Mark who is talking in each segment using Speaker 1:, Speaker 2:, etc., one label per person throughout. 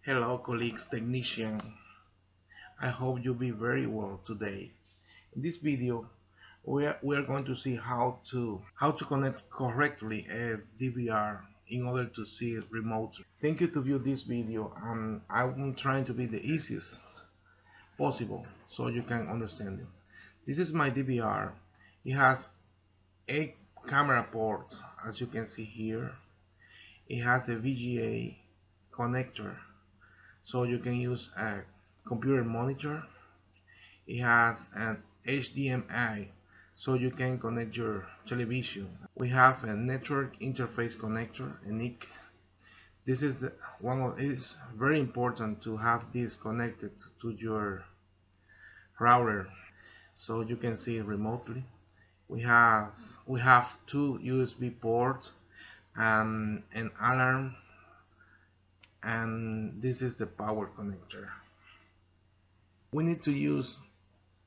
Speaker 1: Hello colleagues, technician. I hope you'll be very well today. In this video, we are going to see how to connect correctly a DVR in order to see it remotely. Thank you to view this video, and I'm trying to be the easiest possible so you can understand it. This is my DVR. It has 8 camera ports, as you can see here. It has a VGA connector, so you can use a computer monitor. It has an HDMI, so you can connect your television. We have a network interface connector, a NIC. This is it's very important to have this connected to your router so you can see it remotely. We have two USB ports and an alarm, and this is the power connector. We need to use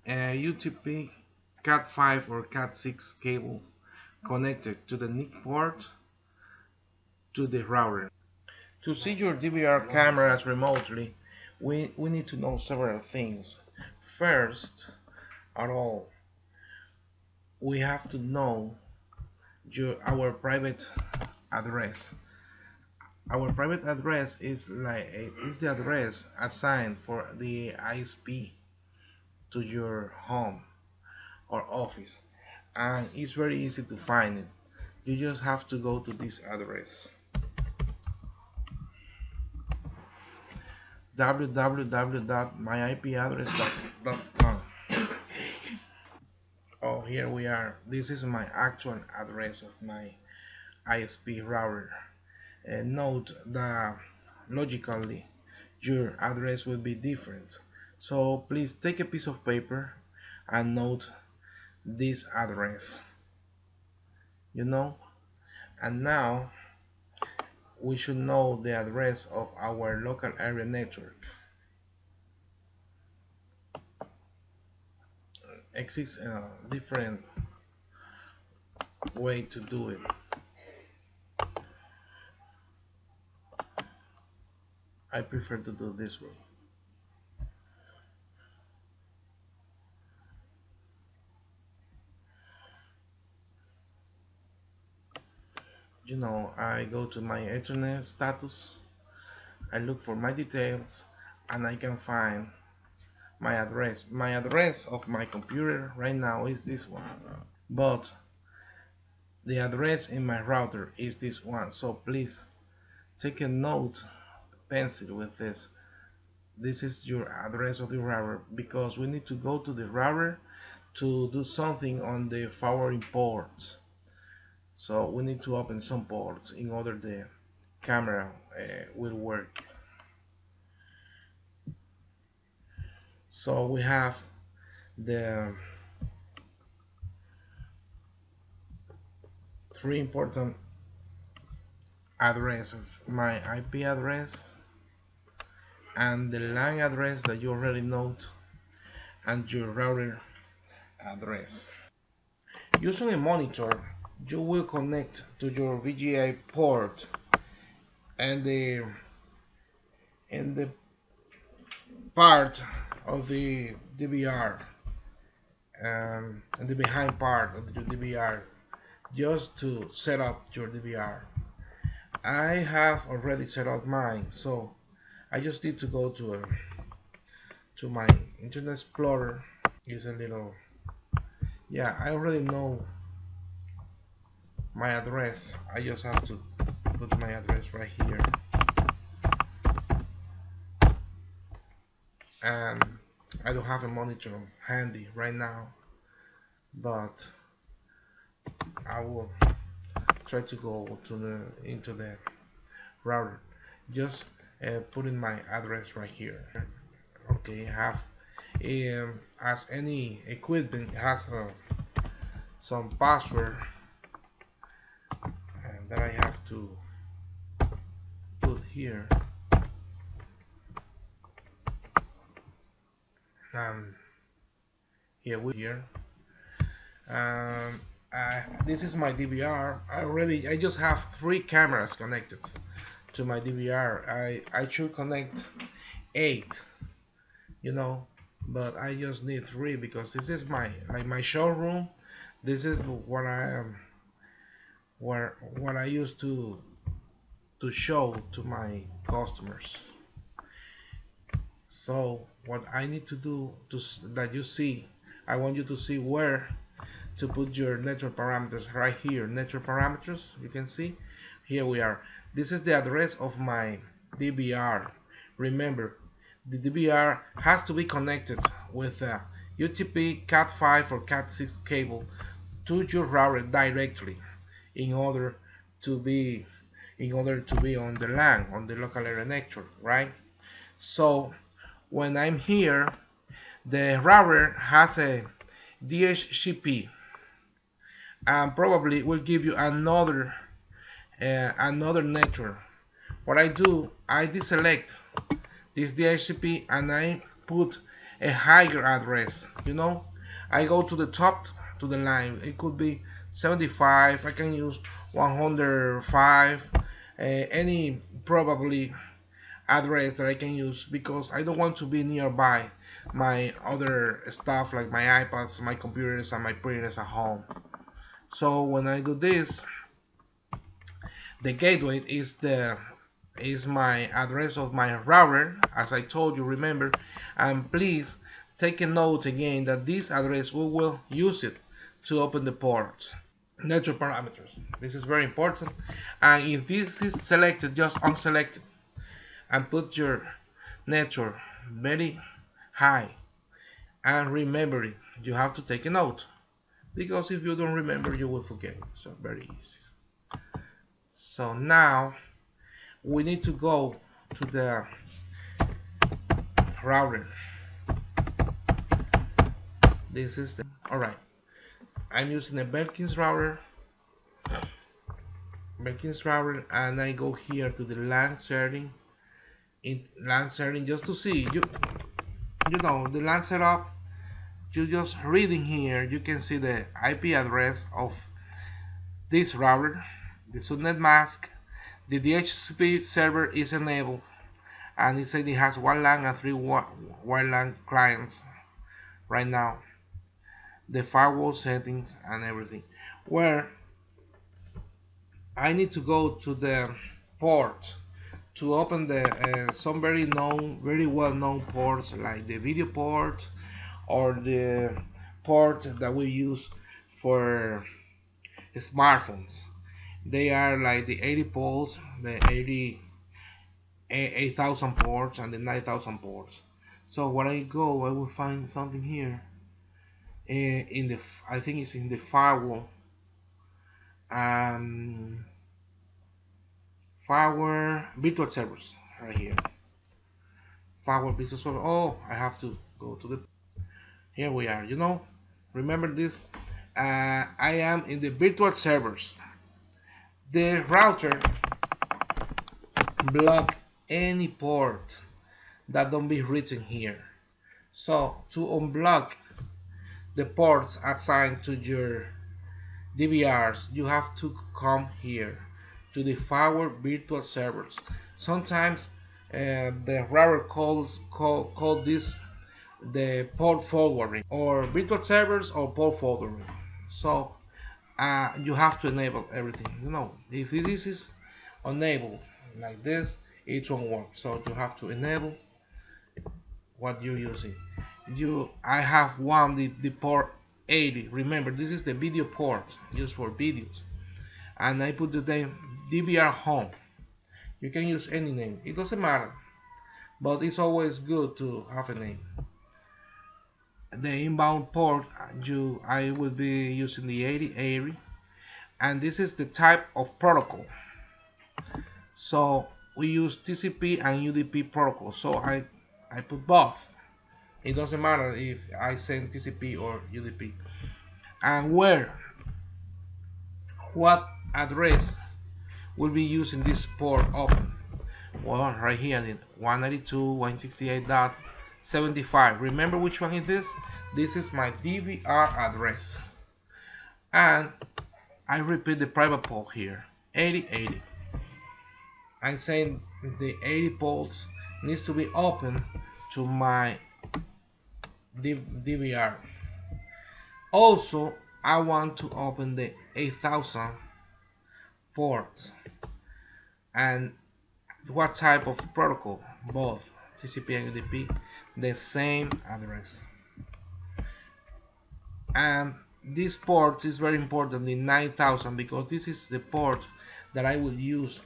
Speaker 1: a UTP Cat5 or Cat6 cable connected to the NIC port to the router. To see your DVR cameras remotely, we need to know several things. First of all, we have to know our private address. Our private address is the address assigned for the ISP to your home or office, and it's very easy to find it. You just have to go to this address, www.myipaddress.com. Oh, here we are. This is my actual address of my ISP router. Note that logically your address will be different, so please take a piece of paper and note this address, and now we should know the address of our local area network. Exists a different way to do it. I prefer to do this way. I go to my internet status, I look for my details, and I can find my address. My address of my computer right now is this one, but the address in my router is this one. So please take a note, pencil with this. This is your address of the router, because we need to go to the router to do something on the forwarding ports. So we need to open some ports in order the camera will work. So we have the 3 important addresses: my IP address, and the LAN address that you already know, and your router address. Using a monitor, you will connect to your VGA port and the part of the DVR, and the behind part of the DVR, just to set up your DVR. I have already set up mine, so I just need to go to my Internet Explorer. It's a little, I already know my address. I just have to put my address right here, and I don't have a monitor handy right now, but I will try to go into the router. Just put in my address right here. Okay, have as any equipment has some password that I have to put here. Here. This is my DVR. I just have 3 cameras connected to my DVR. I should connect 8, you know, but I just need 3 because this is my showroom. This is what I am, what I used to show to my customers. So what I need to do that you see, I want you to see where to put your network parameters. Right here, network parameters, you can see here we are. This is the address of my DVR. Remember, the DVR has to be connected with a UTP Cat5 or Cat6 cable to your router directly in order to be on the LAN, on the local area network, right? So when I'm here, the router has a DHCP and probably will give you another network. What I do, I deselect this DHCP and I put a higher address. You know, I go to the top to the line. It could be 75. I can use 105. Any probably address that I can use because I don't want to be nearby my other stuff like my iPads, my computers, and my printers at home. So when I do this, the gateway is my address of my router, as I told you, remember, and please take a note again that this address we will use it to open the ports. Network parameters. This is very important, and if this is selected, just unselect it and put your network very high. And remember it, you have to take a note because if you don't remember, you will forget. So very easy. So now we need to go to the router. This is the alright. I'm using a Belkins router. And I go here to the LAN setting. In LAN setting, just to see you know the LAN setup. You just reading here, you can see the IP address of this router, the subnet mask. The DHCP server is enabled, and it said it has 1 LAN and 3 WLAN clients right now. The firewall settings and everything. Where I need to go to the port to open the some very well-known ports like the video port or the port that we use for smartphones. They are like the 80 ports, the 8,000 ports, and the 9,000 ports. So when I go, I will find something here. In the I think it's in the firewall. Firewall virtual servers right here. Firewall virtual server. Oh, I have to go to the. Here we are. You know, remember this. I am in the virtual servers. The router block any port that don't be written here. So to unblock the ports assigned to your DVRs, you have to come here to the firewall virtual servers. Sometimes the router call this the port forwarding or virtual servers or port forwarding. So you have to enable everything. You know, if this is enabled like this, it won't work. So you have to enable what you're using. I have the port 80. Remember, this is the video port used for videos, and I put the name DVR home. You can use any name, it doesn't matter, but it's always good to have a name. The inbound port, I will be using the 8080, and this is the type of protocol. So we use TCP and UDP protocol. So I put both. It doesn't matter if I send TCP or UDP. And what address will be using this port open? Well, right here, 192.168.75. Remember which one is this? This is my DVR address. And I repeat the private port here, 8080. I'm saying the 80 ports needs to be open to my DVR. Also, I want to open the 8000 ports. And what type of protocol? Both TCP and UDP, the same address. And this port is very important, the 9000, because this is the port that I will use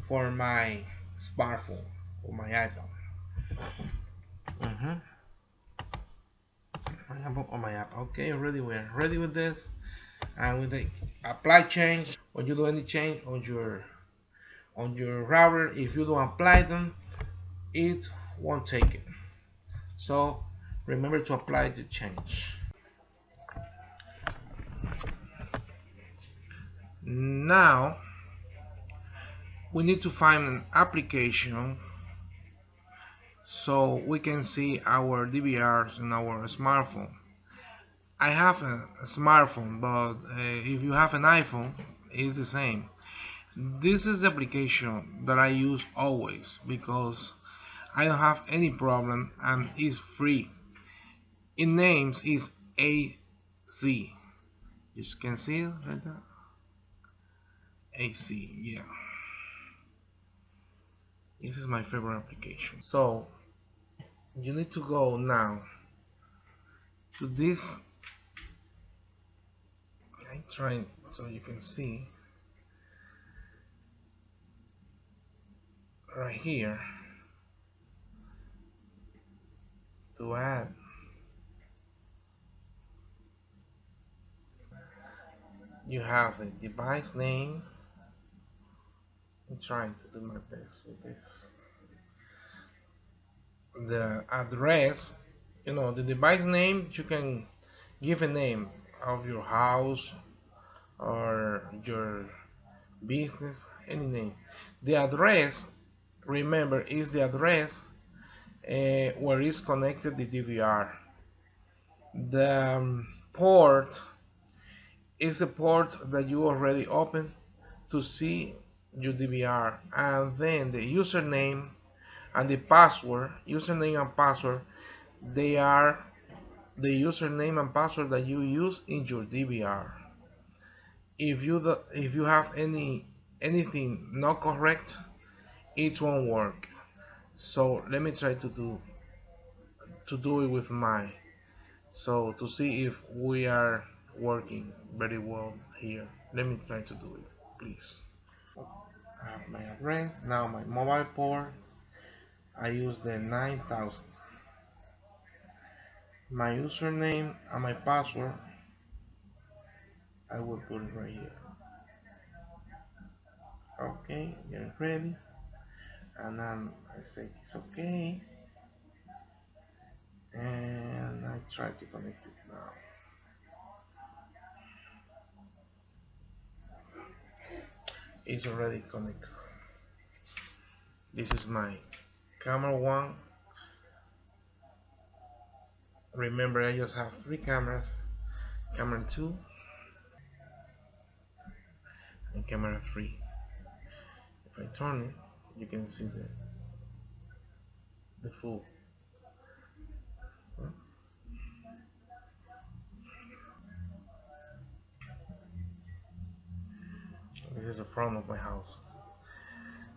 Speaker 1: for my smartphone or my iPhone. Mm-hmm. On my app. Okay, already we're ready with this. And with the apply change, when you do any change on your router, if you don't apply them, it won't take it. So remember to apply the change. Now we need to find an application so we can see our DVRs in our smartphone. I have a smartphone, but if you have an iPhone, it's the same. This is the application that I use always because I don't have any problem and it's free. In names is AC. You can see it right there. AC, yeah. This is my favorite application. So you need to go now to this. I'm trying so you can see right here to add. You have the device name. I'm trying to do my best with this. The address, the device name, you can give a name of your house or your business, any name. The address, remember, is the address where is connected the DVR. The port is the port that you already opened to see your DVR, and then the username and the password, they are the username and password that you use in your DVR. If you have anything not correct, it won't work. So let me try to do it with mine. So to see if we are working very well here. Let me try to do it, please. I have my address, now my mobile port. I use the 9000. My username and my password, I will put it right here. Okay, get ready. And then I say it's okay. And I try to connect it now. It's already connected. This is my camera 1. Remember, I just have 3 cameras. Camera 2 and camera 3. If I turn it, you can see the full. This is the front of my house.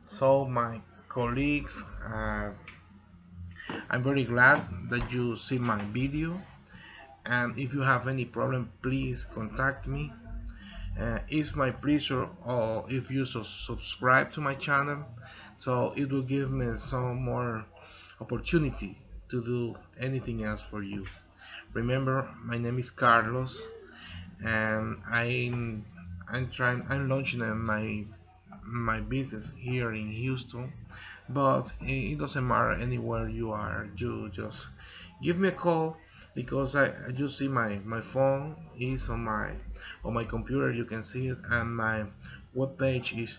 Speaker 1: So my colleagues, I'm very glad that you see my video, and if you have any problem, please contact me. It's my pleasure if you subscribe to my channel, so it will give me some more opportunity to do anything else for you. Remember, my name is Carlos, and I'm launching my business here in Houston, but it doesn't matter anywhere you are. You just give me a call, because I just see my phone is on my computer. You can see it, and my webpage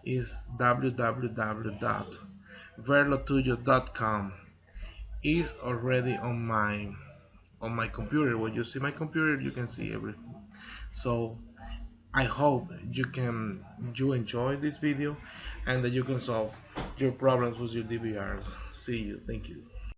Speaker 1: is www.verlotuyo.com. is already on my computer. When you see my computer, you can see everything. So I hope you enjoy this video and that you can solve your problems with your DVRs. See you. Thank you.